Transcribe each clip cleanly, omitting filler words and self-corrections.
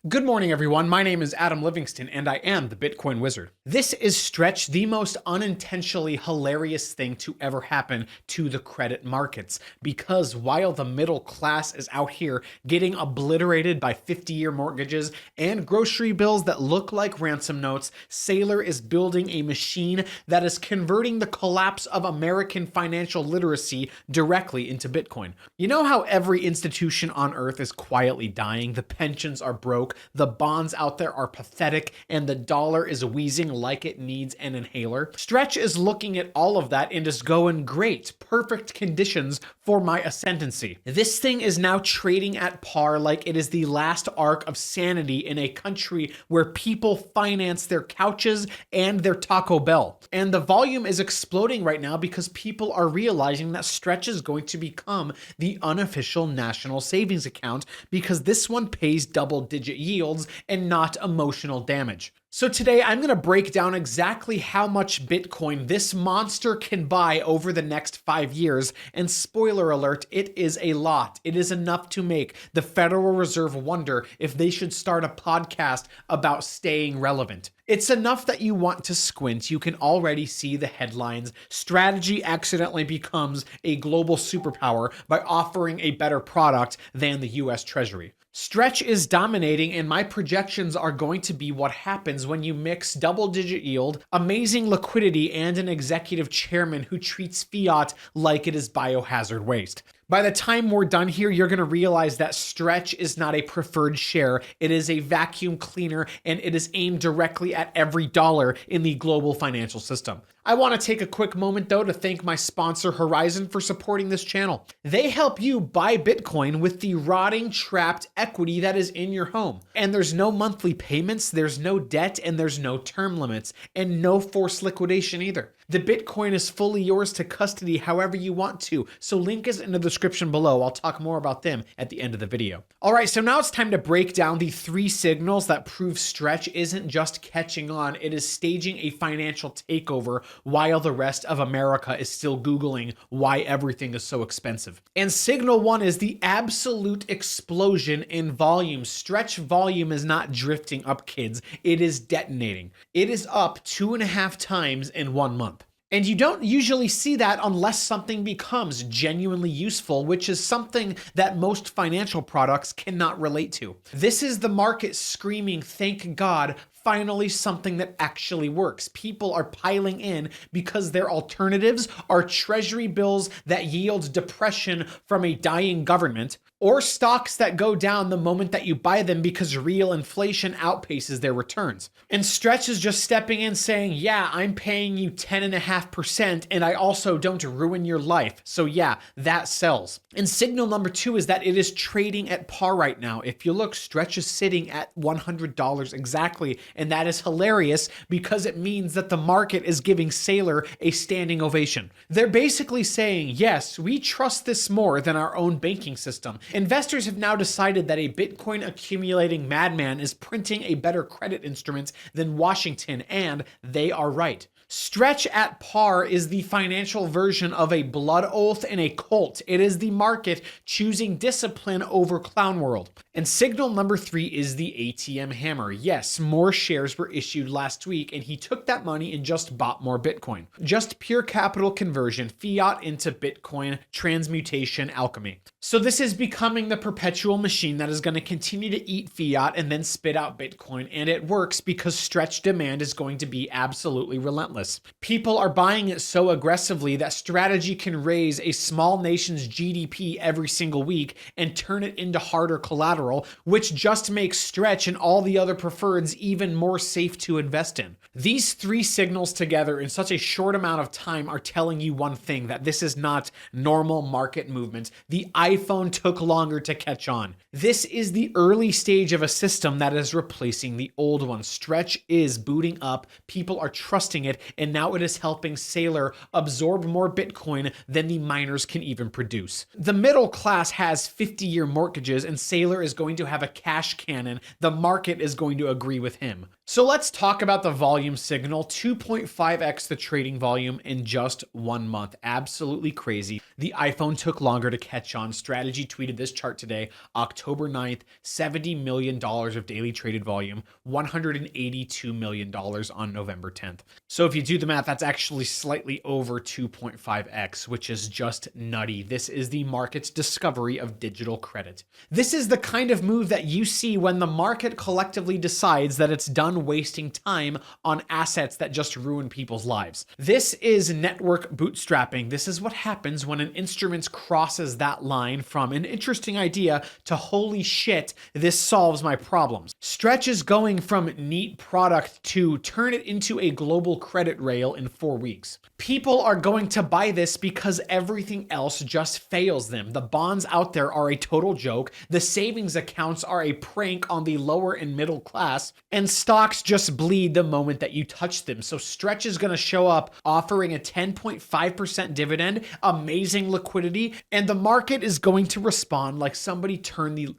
Good morning, everyone. My name is Adam Livingston, and I am the Bitcoin Wizard. This is Strc, the most unintentionally hilarious thing to ever happen to the credit markets. Because while the middle class is out here getting obliterated by 50-year mortgages and grocery bills that look like ransom notes, Saylor is building a machine that is converting the collapse of American financial literacy directly into Bitcoin. You know how every institution on earth is quietly dying? The pensions are broke. The bonds out there are pathetic, and the dollar is wheezing like it needs an inhaler. Strc is looking at all of that and is going, great, perfect conditions for my ascendancy. This thing is now trading at par like it is the last arc of sanity in a country where people finance their couches and their Taco Bell. And the volume is exploding right now because people are realizing that Strc is going to become the unofficial national savings account because this one pays double-digit yields and not emotional damage. So today I'm going to break down exactly how much Bitcoin this monster can buy over the next 5 years. And spoiler alert, it is a lot. It is enough to make the Federal Reserve wonder if they should start a podcast about staying relevant. It's enough that you want to squint. You can already see the headlines. Strategy accidentally becomes a global superpower by offering a better product than the US Treasury. Strc is dominating, and my projections are going to be what happens when you mix double-digit yield, amazing liquidity, and an executive chairman who treats fiat like it is biohazard waste. By the time we're done here, you're going to realize that Strc is not a preferred share. It is a vacuum cleaner, and it is aimed directly at every dollar in the global financial system. I want to take a quick moment, though, to thank my sponsor, Horizon, for supporting this channel. They help you buy Bitcoin with the rotting, trapped equity that is in your home. And there's no monthly payments, there's no debt, and there's no term limits, and no forced liquidation either. The Bitcoin is fully yours to custody however you want to, so link is in the description below. I'll talk more about them at the end of the video. All right, so now it's time to break down the 3 signals that prove Strc isn't just catching on, it is staging a financial takeover while the rest of America is still Googling why everything is so expensive. And signal 1 is the absolute explosion in volume. Strc volume is not drifting up, kids. It is detonating. It is up 2.5 times in 1 month. And you don't usually see that unless something becomes genuinely useful, which is something that most financial products cannot relate to. This is the market screaming, thank God, finally something that actually works. People are piling in because their alternatives are treasury bills that yield depression from a dying government, or stocks that go down the moment that you buy them because real inflation outpaces their returns. And Strc is just stepping in saying, yeah, I'm paying you 10.5% and I also don't ruin your life. So yeah, that sells. And signal number 2 is that it is trading at par right now. If you look, Strc is sitting at $100 exactly. And that is hilarious because it means that the market is giving Saylor a standing ovation. They're basically saying, yes, we trust this more than our own banking system. Investors have now decided that a Bitcoin accumulating madman is printing a better credit instrument than Washington, and they are right. Strc at par is the financial version of a blood oath and a cult. It is the market choosing discipline over clown world. And signal number 3 is the ATM hammer. Yes, more shares were issued last week, and he took that money and just bought more Bitcoin. Just pure capital conversion, fiat into Bitcoin, transmutation, alchemy. So this is becoming the perpetual machine that is going to continue to eat fiat and then spit out Bitcoin. And it works because Strc demand is going to be absolutely relentless. People are buying it so aggressively that strategy can raise a small nation's GDP every single week and turn it into harder collateral, which just makes Strc and all the other preferreds even more safe to invest in. These 3 signals together in such a short amount of time are telling you one thing, that this is not normal market movement. The iPhone took longer to catch on. This is the early stage of a system that is replacing the old one. Strc is booting up, people are trusting it, and now it is helping Saylor absorb more Bitcoin than the miners can even produce. The middle class has 50-year mortgages, and Saylor is going to have a cash cannon. The market is going to agree with him. volume. So let's talk about the volume signal. 2.5x the trading volume in just 1 month. Absolutely crazy. The iPhone took longer to catch on. Strategy tweeted this chart today, October 9th, $70 million of daily traded volume, $182 million on November 10th. So if you do the math, that's actually slightly over 2.5x, which is just nutty. This is the market's discovery of digital credit. This is the kind of move that you see when the market collectively decides that it's done wasting time on assets that just ruin people's lives. This is network bootstrapping. This is what happens when an instrument crosses that line from an interesting idea to holy shit, this solves my problems. Stretch is going from neat product to turn it into a global credit rail in 4 weeks. People are going to buy this because everything else just fails them. The bonds out there are a total joke. The savings accounts are a prank on the lower and middle class, and stocks just bleed the moment that you touch them. So Stretch is going to show up offering a 10.5% dividend, amazing liquidity, and the market is going to respond like somebody turned the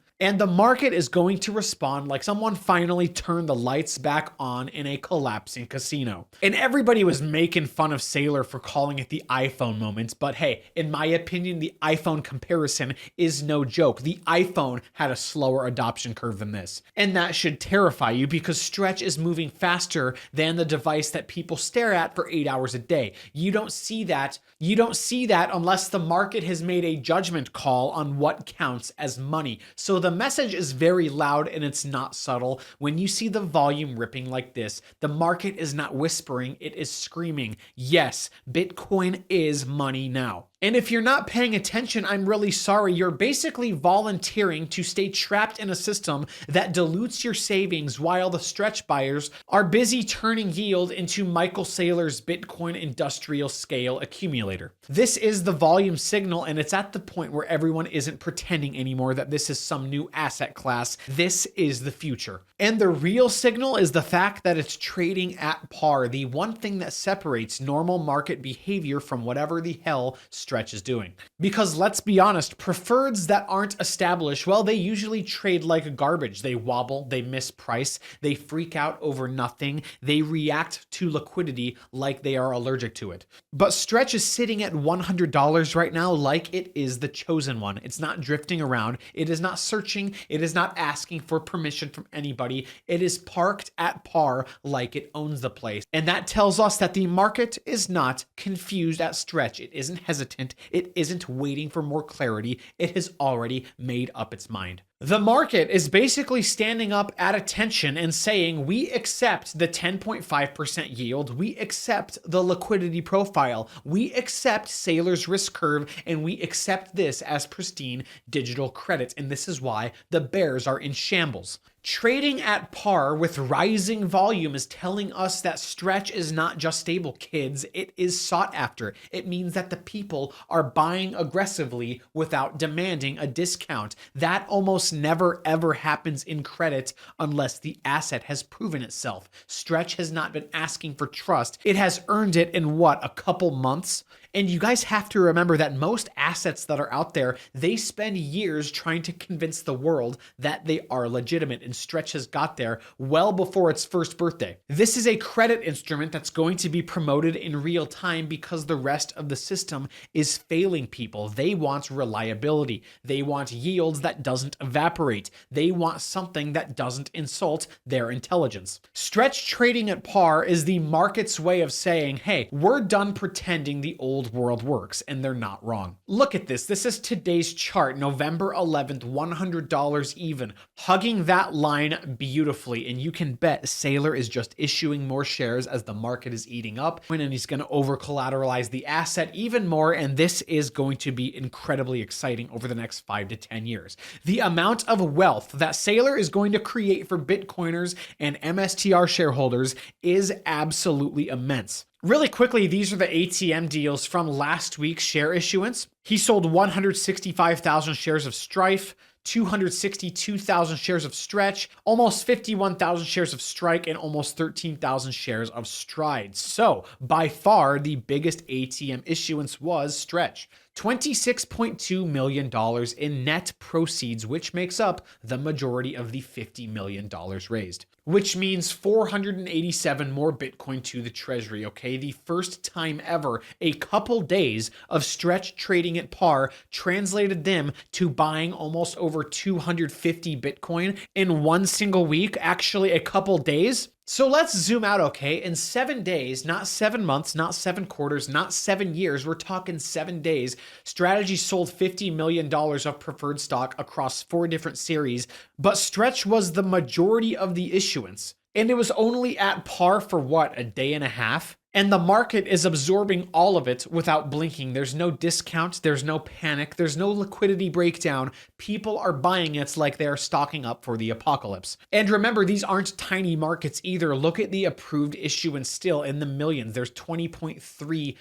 someone finally turned the lights back on in a collapsing casino. And everybody was making fun of Saylor for calling it the iPhone moment, but hey, in my opinion, the iPhone comparison is no joke. The iPhone had a slower adoption curve than this. And that should terrify you because Stretch is moving faster than the device that people stare at for 8 hours a day. You don't see that unless the market has made a judgment call on what counts as money. So the message is very loud and it's not subtle. When you see the volume ripping like this, the market is not whispering, it is screaming, yes, Bitcoin is money now. And if you're not paying attention, I'm really sorry. You're basically volunteering to stay trapped in a system that dilutes your savings while the Stretch buyers are busy turning yield into Michael Saylor's Bitcoin industrial scale accumulator. This is the volume signal, and it's at the point where everyone isn't pretending anymore that this is some new asset class. This is the future. And the real signal is the fact that it's trading at par, the one thing that separates normal market behavior from whatever the hell Stretch is doing. Because let's be honest, preferreds that aren't established, well, they usually trade like garbage. They wobble, they misprice, they freak out over nothing, they react to liquidity like they are allergic to it. But Stretch is sitting at $100 right now like it is the chosen one. It's not drifting around, it is not searching, it is not asking for permission from anybody. It is parked at par like it owns the place. And that tells us that the market is not confused at Stretch. It isn't hesitant. It isn't waiting for more clarity. It has already made up its mind. The market is basically standing up at attention and saying, we accept the 10.5% yield, we accept the liquidity profile, we accept Saylor's risk curve, and we accept this as pristine digital credit. And this is why the bears are in shambles. Trading at par with rising volume is telling us that Stretch is not just stable, kids. It is sought after. It means that the people are buying aggressively without demanding a discount. That almost never ever happens in credit unless the asset has proven itself. Stretch has not been asking for trust. It has earned it in what, a couple months? And you guys have to remember that most assets that are out there, they spend years trying to convince the world that they are legitimate, and Stretch has got there well before its first birthday. This is a credit instrument that's going to be promoted in real time because the rest of the system is failing people. They want reliability. They want yields that doesn't evaporate. They want something that doesn't insult their intelligence. Stretch trading at par is the market's way of saying, hey, we're done pretending the old world works, and they're not wrong. Look at this. This is today's chart, November 11th, $100 even, hugging that line beautifully. And you can bet Saylor is just issuing more shares as the market is eating up, and he's going to over collateralize the asset even more. And this is going to be incredibly exciting over the next 5 to 10 years. The amount of wealth that Saylor is going to create for Bitcoiners and MSTR shareholders is absolutely immense. Really quickly, these are the ATM deals from last week's share issuance. He sold 165,000 shares of Strife, 262,000 shares of Stretch, almost 51,000 shares of Strike, and almost 13,000 shares of Stride. So by far, the biggest ATM issuance was Stretch. $26.2 million in net proceeds, which makes up the majority of the $50 million raised, which means 487 more Bitcoin to the treasury, okay? The first time ever a couple days of Stretch trading at par translated them to buying almost over 250 Bitcoin in one single week, actually a couple days. So let's zoom out, okay? In 7 days, not 7 months, not 7 quarters, not 7 years, we're talking 7 days, Strategy sold $50 million of preferred stock across 4 different series, but Stretch was the majority of the issuance. And it was only at par for what, a day and a half? And the market is absorbing all of it without blinking. There's no discount, there's no panic, there's no liquidity breakdown. People are buying it like they're stocking up for the apocalypse. And remember, these aren't tiny markets either. Look at the approved issuance still in the millions. There's $20.3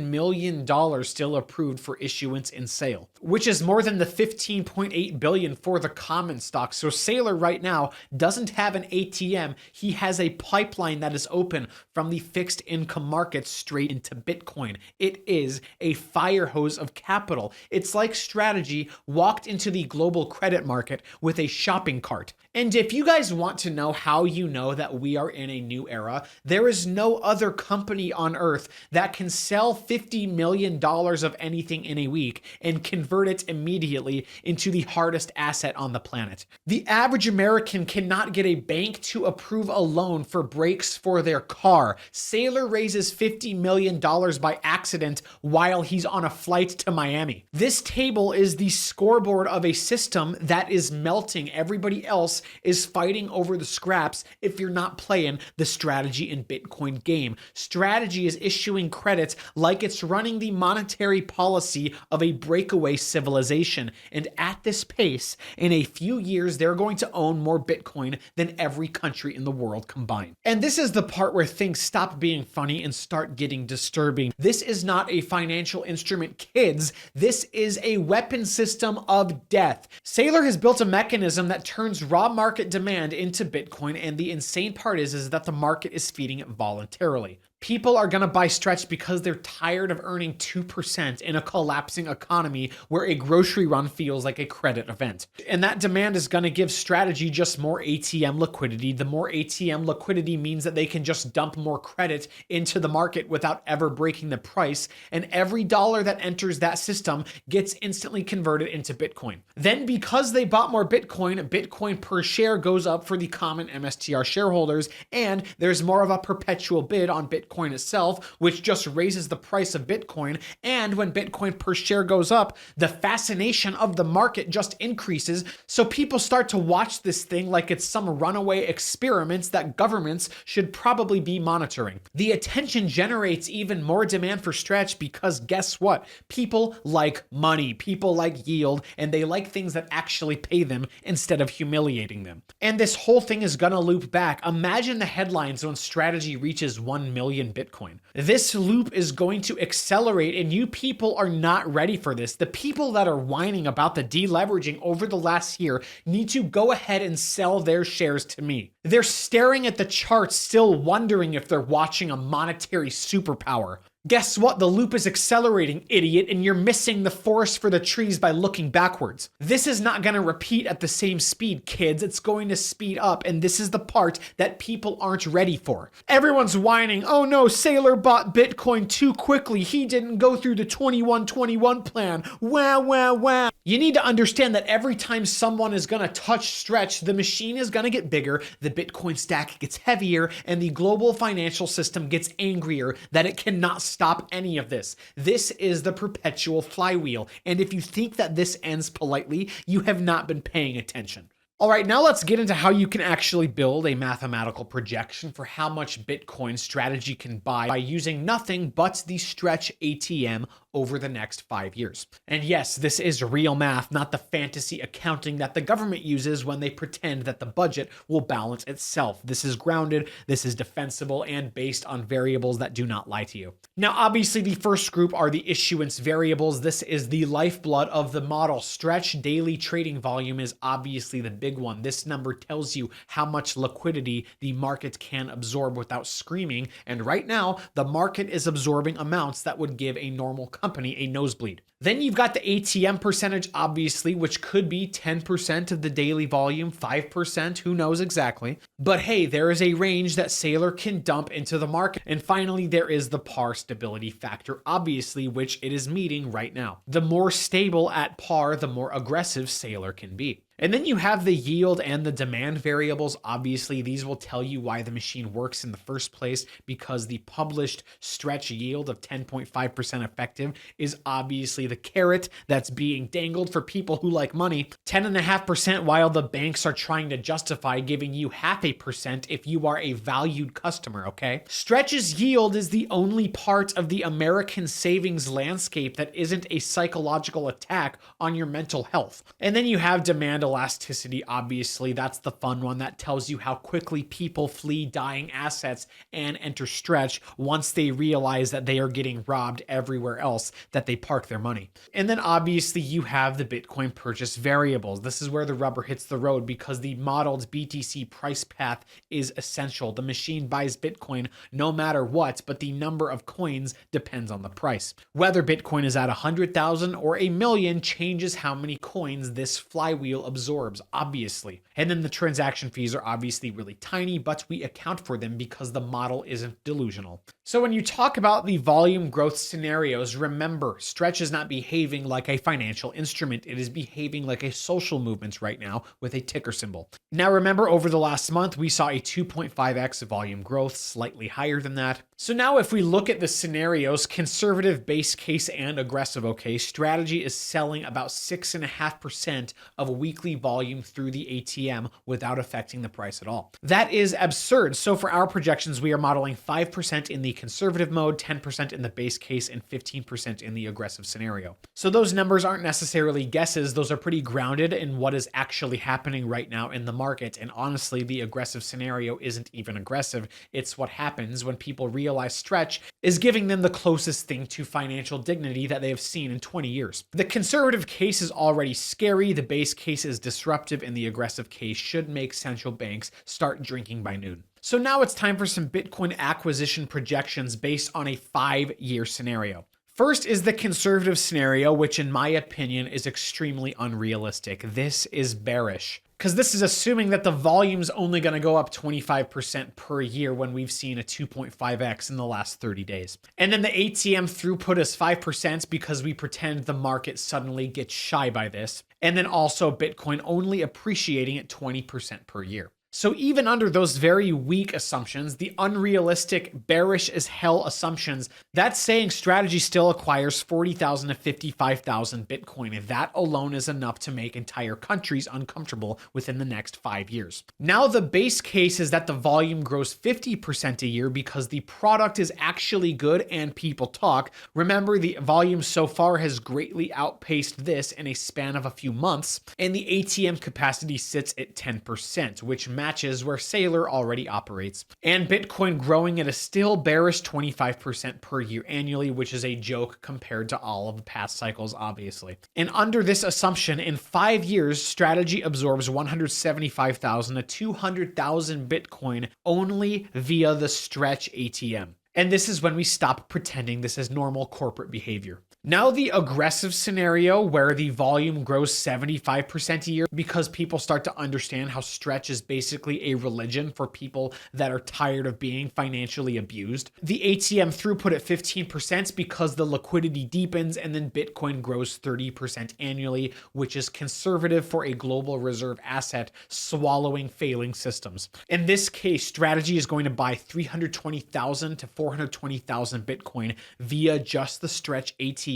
million still approved for issuance and sale, which is more than the $15.8 billion for the common stock. So Saylor right now doesn't have an ATM. He has a pipeline that is open from the fixed income market straight into Bitcoin. It is a fire hose of capital. It's like Strategy walked into the global credit market with a shopping cart. And if you guys want to know how you know that we are in a new era, there is no other company on earth that can sell $50 million of anything in a week and convert it immediately into the hardest asset on the planet. The average American cannot get a bank to approve a loan for brakes for their car. Saylor raises $50 million by accident while he's on a flight to Miami. This table is the scoreboard of a system that is melting. Everybody else is fighting over the scraps if you're not playing the Strategy and Bitcoin game. Strategy is issuing credits like it's running the monetary policy of a breakaway civilization. And at this pace, in a few years, they're going to own more Bitcoin than every country in the world combined. And this is the part where things stop being funny and start getting disturbing. This is not a financial instrument, kids. This is a weapon system of death. Saylor has built a mechanism that turns raw market demand into Bitcoin, and the insane part is that the market is feeding it voluntarily. People are going to buy Stretch because they're tired of earning 2% in a collapsing economy where a grocery run feels like a credit event. And that demand is going to give Strategy just more ATM liquidity. The more ATM liquidity means that they can just dump more credit into the market without ever breaking the price. And every dollar that enters that system gets instantly converted into Bitcoin. Then because they bought more Bitcoin, Bitcoin per share goes up for the common MSTR shareholders, and there's more of a perpetual bid on Bitcoin itself, which just raises the price of Bitcoin. And when Bitcoin per share goes up, the fascination of the market just increases. So people start to watch this thing like it's some runaway experiments that governments should probably be monitoring. The attention generates even more demand for Stretch because guess what? People like money, people like yield, and they like things that actually pay them instead of humiliating them. And this whole thing is gonna loop back. Imagine the headlines when Strategy reaches 1 million Bitcoin. This loop is going to accelerate, and you people are not ready for this. The people that are whining about the deleveraging over the last year need to go ahead and sell their shares to me. They're staring at the charts, still wondering if they're watching a monetary superpower. Guess what? The loop is accelerating, idiot, and you're missing the forest for the trees by looking backwards. This is not going to repeat at the same speed, kids. It's going to speed up, and this is the part that people aren't ready for. Everyone's whining, oh no, Saylor bought Bitcoin too quickly. He didn't go through the 21-21 plan. Wah, wah, wah. You need to understand that every time someone is going to touch Stretch, the machine is going to get bigger, the Bitcoin stack gets heavier, and the global financial system gets angrier that it cannot stop any of this. This is the perpetual flywheel. And if you think that this ends politely, you have not been paying attention. All right, now let's get into how you can actually build a mathematical projection for how much Bitcoin Strategy can buy by using nothing but the Stretch ATM over the next 5 years. And yes, this is real math, not the fantasy accounting that the government uses when they pretend that the budget will balance itself. This is grounded, this is defensible, and based on variables that do not lie to you. Now, obviously, the first group are the issuance variables. This is the lifeblood of the model. Stretch daily trading volume is obviously the big one. This number tells you how much liquidity the market can absorb without screaming. And right now, the market is absorbing amounts that would give a normal company a nosebleed. Then you've got the ATM percentage, obviously, which could be 10% of the daily volume, 5%, who knows exactly. But hey, there is a range that Saylor can dump into the market. And finally, there is the par stability factor, obviously, which it is meeting right now. The more stable at par, the more aggressive Saylor can be. And then you have the yield and the demand variables. Obviously, these will tell you why the machine works in the first place, because the published stretch yield of 10.5% effective is obviously the carrot that's being dangled for people who like money. 10.5% while the banks are trying to justify giving you 0.5% if you are a valued customer, okay? Stretch's yield is the only part of the American savings landscape that isn't a psychological attack on your mental health. And then you have demand elasticity, obviously. That's the fun one that tells you how quickly people flee dying assets and enter stretch once they realize that they are getting robbed everywhere else that they park their money. And then obviously you have the Bitcoin purchase variables. This is where the rubber hits the road, because the modeled BTC price path is essential. The machine buys Bitcoin no matter what, but the number of coins depends on the price. Whether Bitcoin is at 100,000 or a million changes how many coins this flywheel absorbs, obviously. And then the transaction fees are obviously really tiny, but we account for them because the model isn't delusional. So when you talk about the volume growth scenarios, remember, Stretch is not behaving like a financial instrument. It is behaving like a social movement right now with a ticker symbol. Now remember, over the last month, we saw a 2.5x volume growth, slightly higher than that. So now if we look at the scenarios, conservative, base case, and aggressive, okay, strategy is selling about 6.5% of weekly volume through the ATM without affecting the price at all. That is absurd. So for our projections, we are modeling 5% in the conservative mode, 10% in the base case, and 15% in the aggressive scenario. So those numbers aren't necessarily guesses. Those are pretty grounded in what is actually happening right now in the market. And honestly, the aggressive scenario isn't even aggressive. It's what happens when people realize Stretch is giving them the closest thing to financial dignity that they have seen in 20 years. The conservative case is already scary. The base case is disruptive, and the aggressive case should make central banks start drinking by noon. So now it's time for some Bitcoin acquisition projections based on a 5-year scenario. First is the conservative scenario, which in my opinion is extremely unrealistic. This is bearish, because this is assuming that the volume's only going to go up 25% per year when we've seen a 2.5x in the last 30 days. And then the ATM throughput is 5% because we pretend the market suddenly gets shy by this. And then also Bitcoin only appreciating at 20% per year. So even under those very weak assumptions, the unrealistic, bearish as hell assumptions, that's saying strategy still acquires 40,000 to 55,000 Bitcoin. And that alone is enough to make entire countries uncomfortable within the next 5 years. Now the base case is that the volume grows 50% a year because the product is actually good and people talk. Remember, the volume so far has greatly outpaced this in a span of a few months, and the ATM capacity sits at 10%, which matches where Saylor already operates, and Bitcoin growing at a still bearish 25% per year annually, which is a joke compared to all of the past cycles, obviously. And under this assumption, in 5 years, strategy absorbs 175,000 to 200,000 Bitcoin only via the Stretch ATM. And this is when we stop pretending this is normal corporate behavior. Now the aggressive scenario, where the volume grows 75% a year because people start to understand how Stretch is basically a religion for people that are tired of being financially abused. The ATM throughput at 15% because the liquidity deepens, and then Bitcoin grows 30% annually, which is conservative for a global reserve asset swallowing failing systems. In this case, strategy is going to buy 320,000 to 420,000 Bitcoin via just the Stretch ATM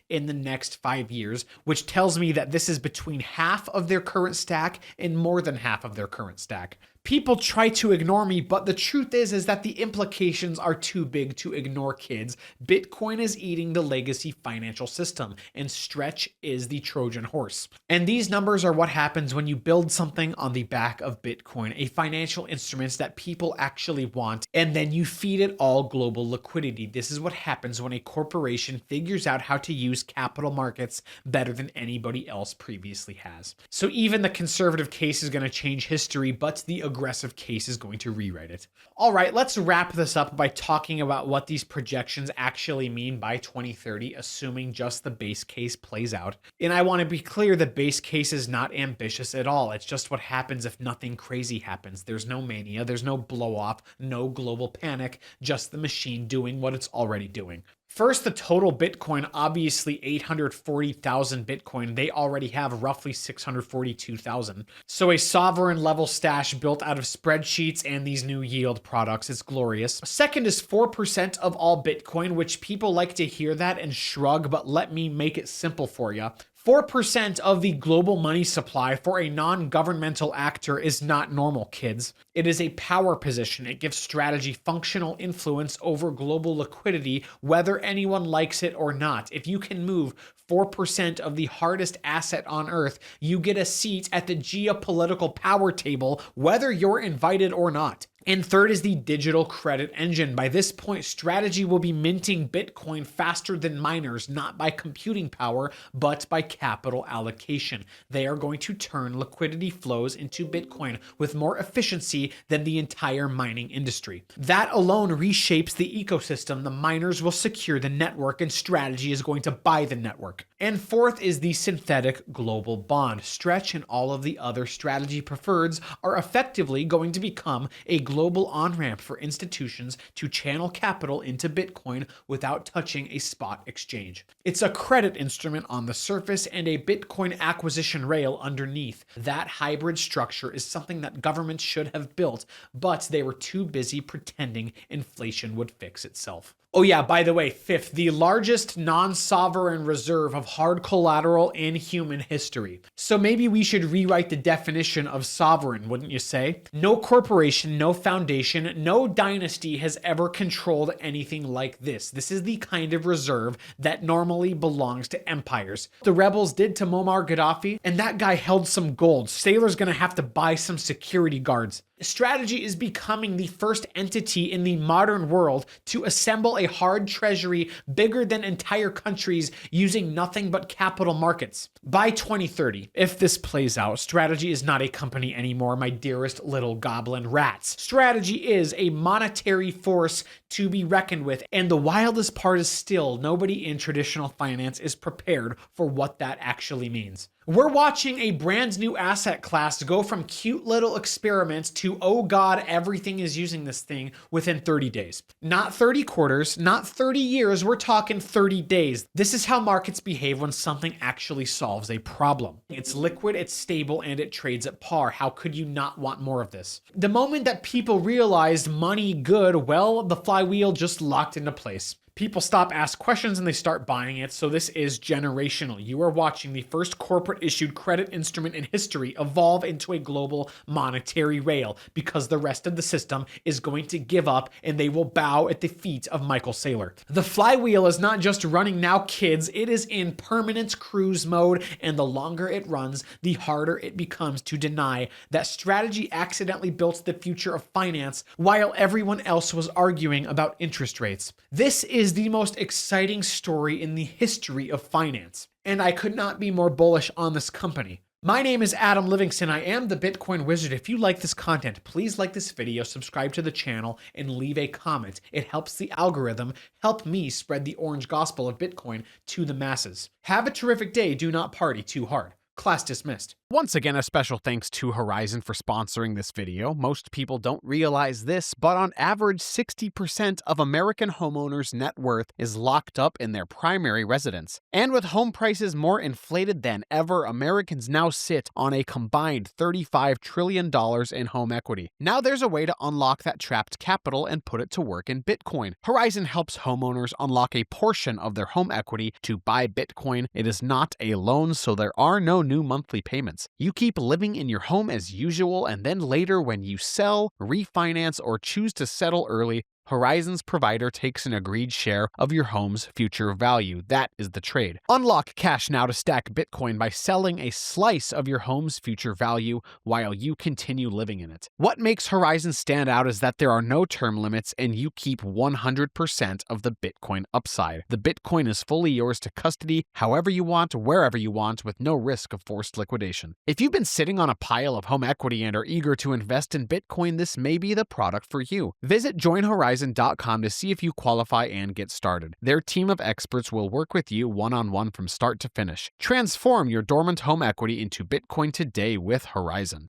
in the next 5 years, which tells me that this is between half of their current stack and more than half of their current stack. People try to ignore me, but the truth is that the implications are too big to ignore, kids. Bitcoin is eating the legacy financial system, and Stretch is the Trojan horse. And these numbers are what happens when you build something on the back of Bitcoin, a financial instrument that people actually want, and then you feed it all global liquidity. This is what happens when a corporation figures out how to use capital markets better than anybody else previously has. So even the conservative case is going to change history, but the aggressive case is going to rewrite it. All right, let's wrap this up by talking about what these projections actually mean by 2030, assuming just the base case plays out. And I want to be clear, the base case is not ambitious at all. It's just what happens if nothing crazy happens. There's no mania, there's no blow off, no global panic, just the machine doing what it's already doing. First, the total Bitcoin, obviously 840,000 Bitcoin. They already have roughly 642,000. So a sovereign level stash built out of spreadsheets and these new yield products. It's glorious. Second is 4% of all Bitcoin, which people like to hear that and shrug, but let me make it simple for you. 4% of the global money supply for a non-governmental actor is not normal, kids. It is a power position. It gives strategy functional influence over global liquidity, whether anyone likes it or not. If you can move 4% of the hardest asset on earth, you get a seat at the geopolitical power table, whether you're invited or not. And third is the digital credit engine. By this point, Strategy will be minting Bitcoin faster than miners, not by computing power, but by capital allocation. They are going to turn liquidity flows into Bitcoin with more efficiency than the entire mining industry. That alone reshapes the ecosystem. The miners will secure the network, and Strategy is going to buy the network. And fourth is the synthetic global bond. Stretch and all of the other Strategy preferreds are effectively going to become a global on-ramp for institutions to channel capital into Bitcoin without touching a spot exchange. It's a credit instrument on the surface and a Bitcoin acquisition rail underneath. That hybrid structure is something that governments should have built, but they were too busy pretending inflation would fix itself. Oh yeah, by the way, fifth, the largest non-sovereign reserve of hard collateral in human history. So maybe we should rewrite the definition of sovereign, wouldn't you say? No corporation, no foundation, no dynasty has ever controlled anything like this. This is the kind of reserve that normally belongs to empires. The rebels did to Muammar Gaddafi, and that guy held some gold. Saylor's gonna have to buy some security guards. Strategy is becoming the first entity in the modern world to assemble a hard treasury bigger than entire countries using nothing but capital markets. By 2030, if this plays out, Strategy is not a company anymore, my dearest little goblin rats. Strategy is a monetary force to be reckoned with, and the wildest part is still nobody in traditional finance is prepared for what that actually means. We're watching a brand new asset class go from cute little experiments to, oh God, everything is using this thing within 30 days. Not 30 quarters, not 30 years, we're talking 30 days. This is how markets behave when something actually solves a problem. It's liquid, it's stable, and it trades at par. How could you not want more of this? The moment that people realized money good, well, the flywheel just locked into place. People stop, ask questions, and they start buying it. So this is generational. You are watching the first corporate issued credit instrument in history evolve into a global monetary rail because the rest of the system is going to give up and they will bow at the feet of Michael Saylor. The flywheel is not just running now, kids. It is in permanent cruise mode, and the longer it runs, the harder it becomes to deny that Strategy accidentally built the future of finance while everyone else was arguing about interest rates. This is the most exciting story in the history of finance, and I could not be more bullish on this company. My name is Adam Livingston. I am the Bitcoin Wizard. If you like this content, please like this video, subscribe to the channel, and leave a comment. It helps the algorithm help me spread the orange gospel of Bitcoin to the masses. Have a terrific day. Do not party too hard. Class dismissed. Once again, a special thanks to Horizon for sponsoring this video. Most people don't realize this, but on average, 60% of American homeowners' net worth is locked up in their primary residence. And with home prices more inflated than ever, Americans now sit on a combined $35 trillion in home equity. Now there's a way to unlock that trapped capital and put it to work in Bitcoin. Horizon helps homeowners unlock a portion of their home equity to buy Bitcoin. It is not a loan, so there are no new monthly payments. You keep living in your home as usual, and then later when you sell, refinance, or choose to settle early, Horizon's provider takes an agreed share of your home's future value. That is the trade. Unlock cash now to stack Bitcoin by selling a slice of your home's future value while you continue living in it. What makes Horizon stand out is that there are no term limits and you keep 100% of the Bitcoin upside. The Bitcoin is fully yours to custody however you want, wherever you want, with no risk of forced liquidation. If you've been sitting on a pile of home equity and are eager to invest in Bitcoin, this may be the product for you. Visit joinhorizon.com to see if you qualify and get started. Their team of experts will work with you one-on-one from start to finish. Transform your dormant home equity into Bitcoin today with Horizon.